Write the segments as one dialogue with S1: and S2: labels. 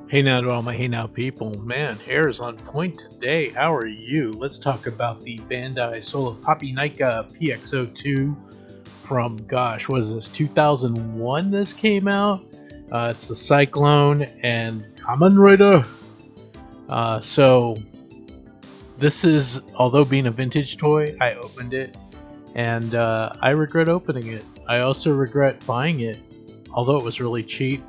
S1: Hey now to all my hey now people. Man, hair is on point today. How are you? Let's talk about the Bandai Solo Popynica PX-02 from, gosh, what is this, 2001 this came out? It's the Cyclone and Kamen Rider. So this is, although being a vintage toy, I opened it and I regret opening it. I also regret buying it, although it was really cheap.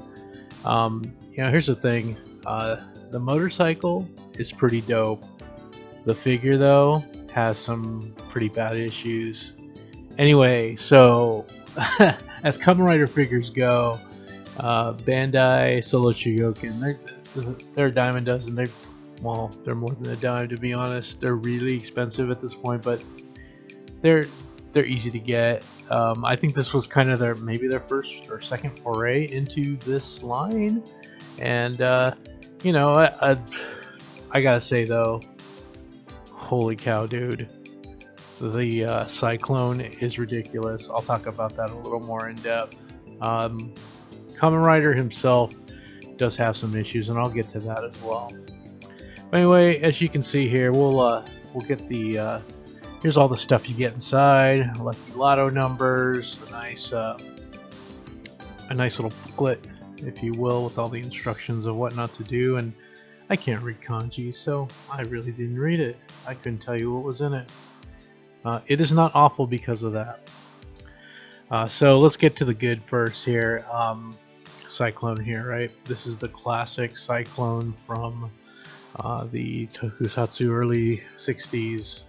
S1: Here's the thing. The motorcycle is pretty dope. The figure, though, has some pretty bad issues. Anyway, so as Kamen Rider figures go, Bandai Solo Chugokin, they're a dime a dozen. They're more than a dime, to be honest. They're really expensive at this point, but they're they're easy to get. I think this was kind of maybe their first or second foray into this line, and I gotta say though, holy cow, dude, the Cyclone is ridiculous. I'll talk about that a little more in depth. Kamen Rider himself does have some issues, and I'll get to that as well. But anyway, as you can see here, we'll get the here's all the stuff you get inside. Lucky lotto numbers, a nice little booklet, if you will, with all the instructions of what not to do. And I can't read kanji, so I really didn't read it. I couldn't tell you what was in it. It is not awful because of that. So let's get to the good first here. Cyclone here, right? This is the classic Cyclone from the Tokusatsu early 60s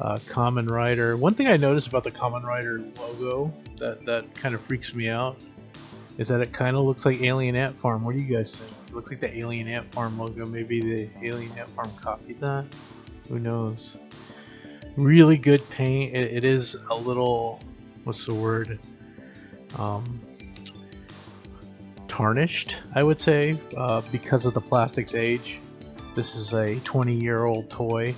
S1: Kamen Rider. One thing I noticed about the Kamen Rider logo that kind of freaks me out is that it kind of looks like Alien Ant Farm. What do you guys think? It looks like the Alien Ant Farm logo. Maybe the Alien Ant Farm copied that? Who knows? Really good paint. It is a little, what's the word? Tarnished, I would say, because of the plastic's age. This is a 20-year-old toy,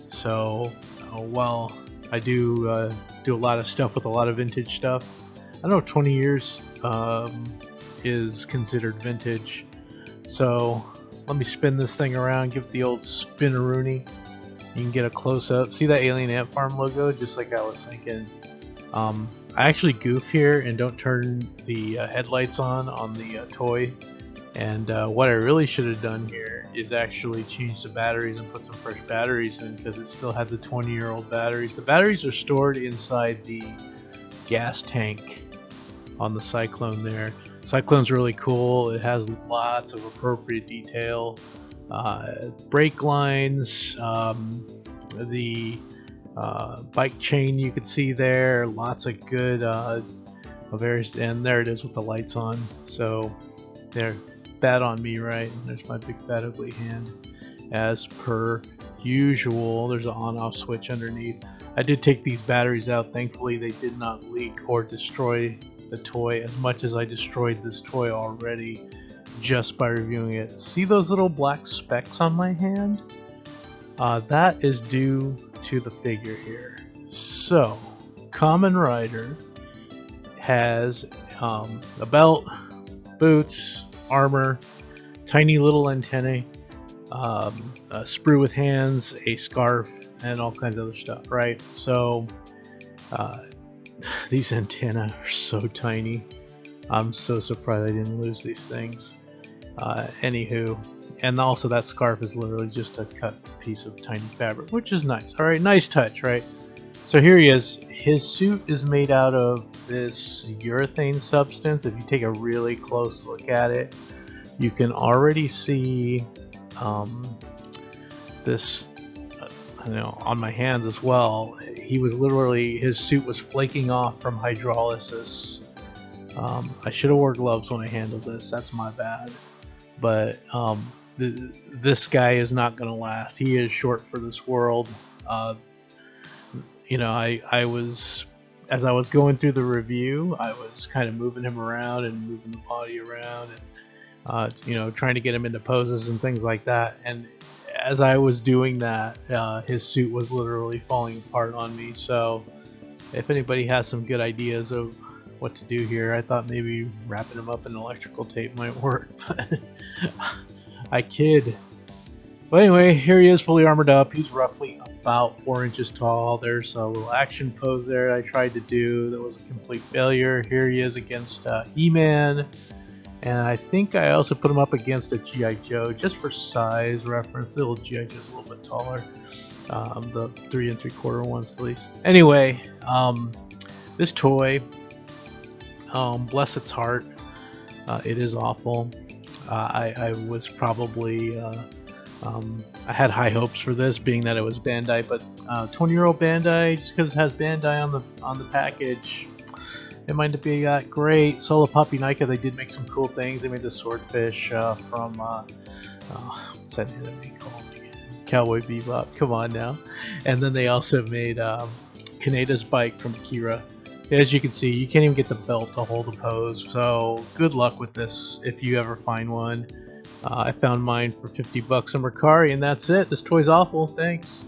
S1: so while I do a lot of stuff with a lot of vintage stuff, I don't know, 20 years is considered vintage. So let me spin this thing around, give it the old spin-a-rooney. You can get a close-up. See that Alien Ant Farm logo? Just like I was thinking. I actually goof here and don't turn the headlights on the toy. And what I really should have done here is actually change the batteries and put some fresh batteries in, because it still had the 20-year-old batteries. The batteries are stored inside the gas tank on the Cyclone there. Cyclone's really cool. It has lots of appropriate detail. Brake lines, the bike chain you could see there, lots of good and there it is with the lights on. So they're bad on me, right? There's my big fat ugly hand. As per usual, there's an on-off switch underneath. I did take these batteries out. Thankfully, they did not leak or destroy the toy as much as I destroyed this toy already just by reviewing it. See those little black specks on my hand? That is due to the figure here. So, Kamen Rider has a belt, boots, armor, tiny little antennae, a sprue with hands, a scarf, and all kinds of other stuff, right? So these antennae are so tiny. I'm so surprised I didn't lose these things. Anywho, and also that scarf is literally just a cut piece of tiny fabric, which is nice. All right, nice touch, right? So here he is. His suit is made out of this urethane substance. If you take a really close look at it, you can already see this, on my hands as well. His suit was flaking off from hydrolysis. I should have worn gloves when I handled this. That's my bad. But this guy is not going to last. He is short for this world. I was, as I was going through the review, I was kind of moving him around and moving the body around and, trying to get him into poses and things like that. And as I was doing that, his suit was literally falling apart on me. So if anybody has some good ideas of what to do here, I thought maybe wrapping him up in electrical tape might work. But I kid. But anyway, here he is fully armored up. He's roughly about 4 inches tall. There's a little action pose there I tried to do that was a complete failure. Here he is against He-Man. And I think I also put him up against a G.I. Joe, just for size reference. The little G.I. Joe's a little bit taller. The 3 3/4 ones at least. Anyway, this toy, bless its heart, it is awful. I was probably... I had high hopes for this, being that it was Bandai, but 20-year-old Bandai, just because it has Bandai on the package, it might not be that great. Solo Popynica, they did make some cool things. They made the swordfish from what's that anime called again? Cowboy Bebop. Come on now. And then they also made Kaneda's bike from Akira. As you can see, you can't even get the belt to hold the pose. So good luck with this if you ever find one. I found mine for $50 on Mercari, and that's it. This toy's awful. Thanks.